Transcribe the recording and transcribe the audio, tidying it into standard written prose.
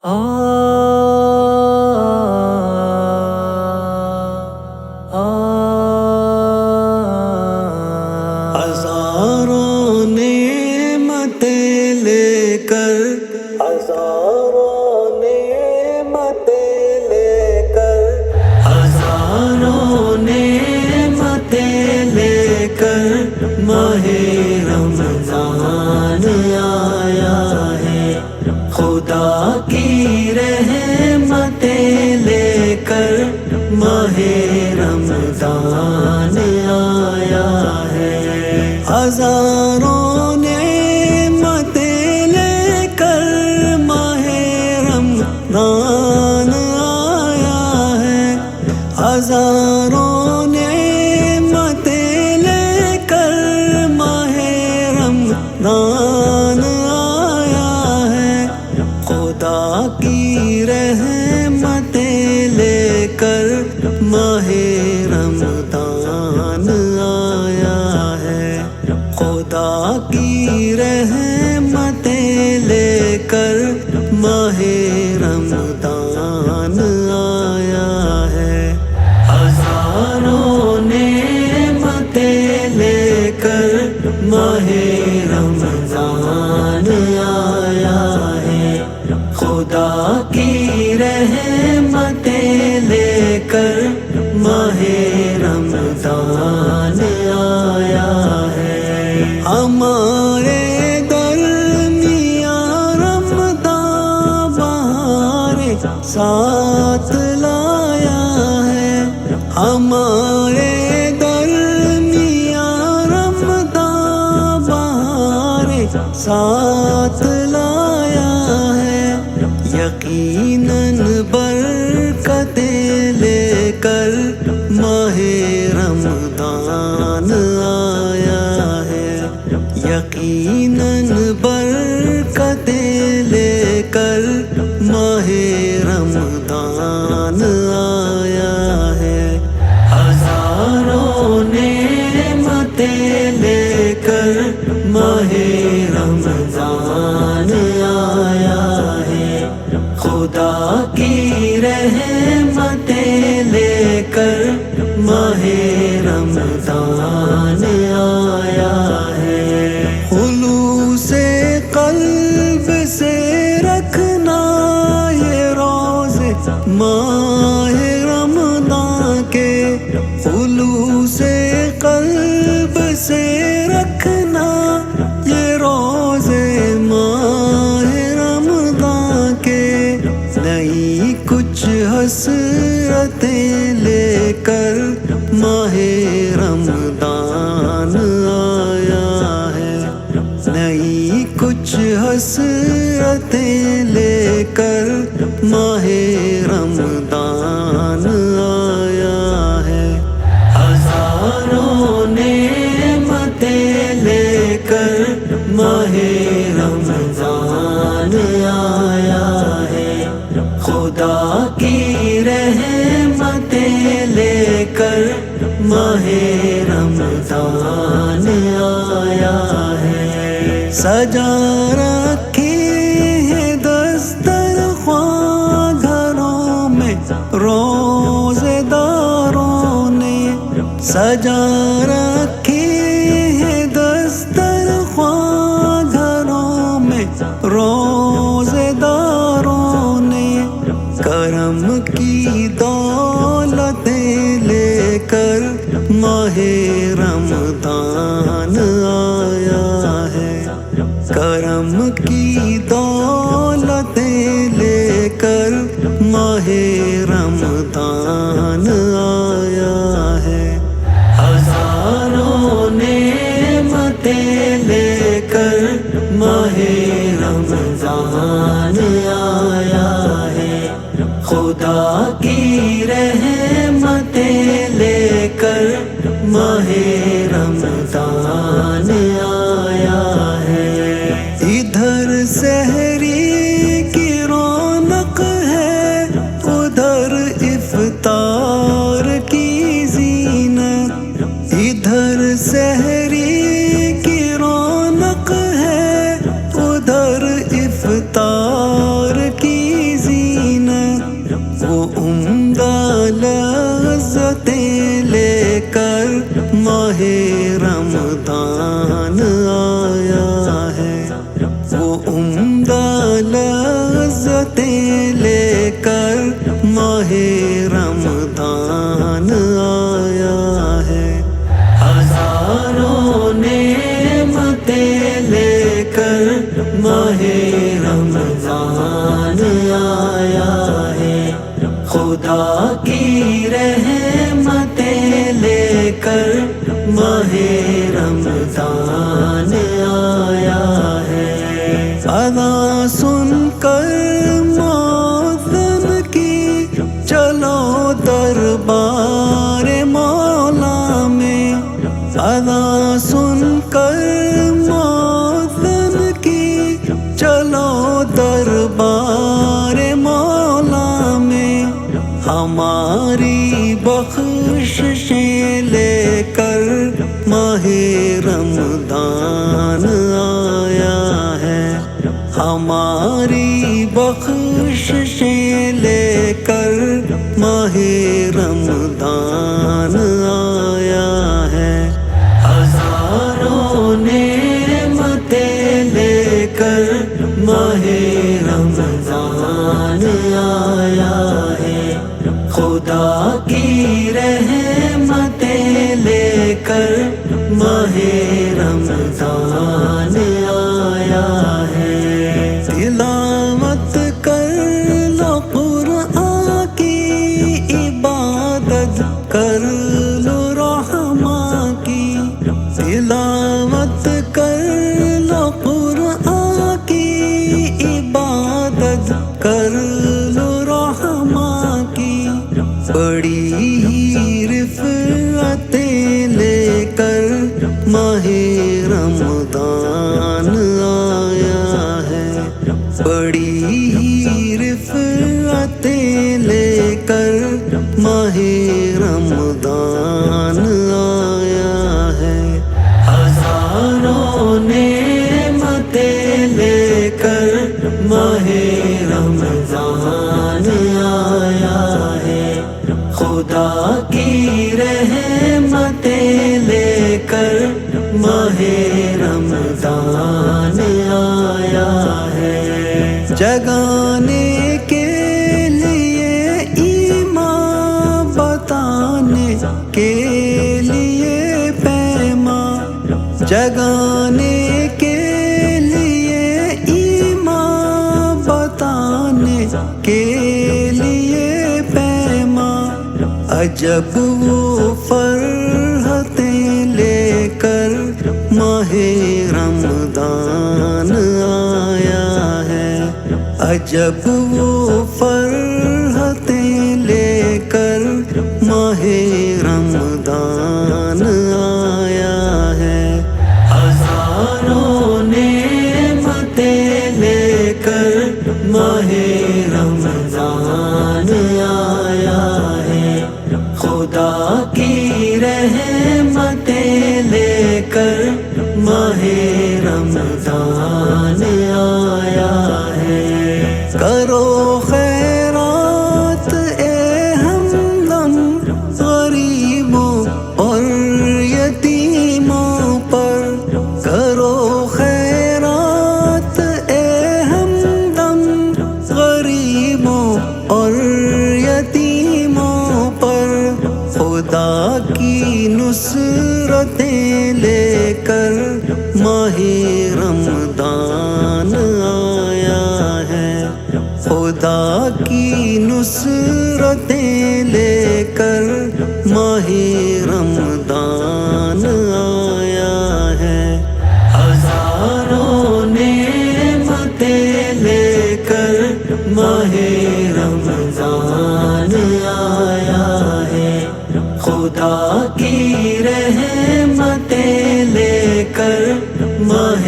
آ آ ہزاروں نعمتیں لے کر، ہزاروں نعمتیں لے کر، ہزاروں نعمتیں لے کر ماہ رمضان آیا ہے، خدا کی رحمتیں لے کر ماہ رمضان آیا ہے، ہزاروں نعمتیں لے کر ماہ رمضان آیا ہے، ہزاروں نعمتیں لے کر ماہ رمضان آیا ہے، خدا کی رحمتیں لے کر ماہ رمضان آیا ہے، خدا کی رحمتیں لے کر ماہ رمضان آیا ہے، ہزاروں نعمتیں لے کر ماہ رمضان آیا ہے، خدا کی رحمتیں لے کر ماہ رمضان آیا ہے، ہمارے درمیان رمضان بہار ساتھ لایا ہے، ہمارے درمیان رمضان بہار ساتھ لایا ہے، یقیناً برکتیں لے کر ماہ رمضان آیا ہے، یقیناً برکتیں لے کر ماہ رمضان آیا ہے، ہزاروں نعمتیں لے کر ماہ رمضان آیا ہے، خدا کی رحمتیں لے کر ماہ رمضان آیا ہے، خلوص قلب سے رکھنا یہ روزے ماہ رمضان کے، خلوص قلب سے رکھنا یہ روزے ماہ رمضان کے، نہیں کچھ حسرتیں لے کر ماہ رمضان آیا ہے، نہیں کچھ حسرتیں لے کر ماہ رمضان آیا ہے، ہزاروں نعمتیں لے کر ماہ رمضان آیا ہے، خدا کی رحمتیں لے کر ماہ رمضان آیا ہے، سجا رکھی ہے دسترخوان گھروں میں روزے داروں نے، سجا رکھی ہے دسترخوان گھروں میں روزے داروں نے، کرم کی دولتیں لے کر ماہ رمضان آیا ہے، کرم کی دولتیں لے کر ماہ رمضان آیا ہے، ہزاروں نعمتیں لے کر ماہ رمضان آیا ہے، خدا کی رحمتیں لے کر ماہ رمضان آیا ہے، ادھر سحری کی رونق ہے ادھر افطار نصرتیں لے کر ماہ رمضان آیا ہے، ہزاروں نعمتیں لے کر ماہ رمضان آیا ہے، خدا کی رحمتیں لے کر ماہ رمضان آیا ہے۔ اذان سن کر مؤذن کی چلو دربار مولا میں، اذان سن کر مؤذن کی چلو دربار مولا میں، ہماری بخششیں لے کر ماہ رمضان آیا ہے، ہماری بخششیں لے کر ماہ رمضان آیا ہے، ہزاروں نعمتیں لے کر ماہ رمضان آیا ہے، خدا کی رحمتیں لے کر ماہ رمضان آیا ہے۔ تلاوت کر لو قرآن کی، عبادت کر لو رحماں کی، تلاوت کر لو قرآن کی، عبادت کر لو رحماں کی، بڑی ہی رفعتیں لے کر ماہ رمضان آیا ہے، بڑی ہی رفعتیں لے کر ماہ رمضان آیا ہے، ہزاروں نعمتیں لے کر ماہ رمضان آیا ہے، خدا کی رحمتیں لے کر ماہ رمضان آیا ہے، جگانے کے لیے ایمان، بتانے کے لیے پیمان، جگانے کے لیے ایمان، بتانے کے لیے پیمان، عجب وہ فرحتیں لے کر ماہ رمضان آیا ہے، عجب وہ فرحتیں لے کر ماہ رمضان آیا ہے، ہزاروں نعمتیں لے کر ماہ رمضان آیا ہے، خدا کی رحمتیں لے کر ماہ رمضان آیا ہے، کرو خیرات اے ہمدم غریبوں اور یتیموں پر، کرو خیرات اے ہمدم غریبوں اور یتیموں پر، خدا کی نصرتیں لے کر ماہ رمضان آیا ہے، خدا کی نصرتیں لے کر ماہ رمضان آیا ہے، ہزاروں نعمتیں لے کر ماہ رمضان آیا ہے، خدا کی رحمتیں لے کر ماہ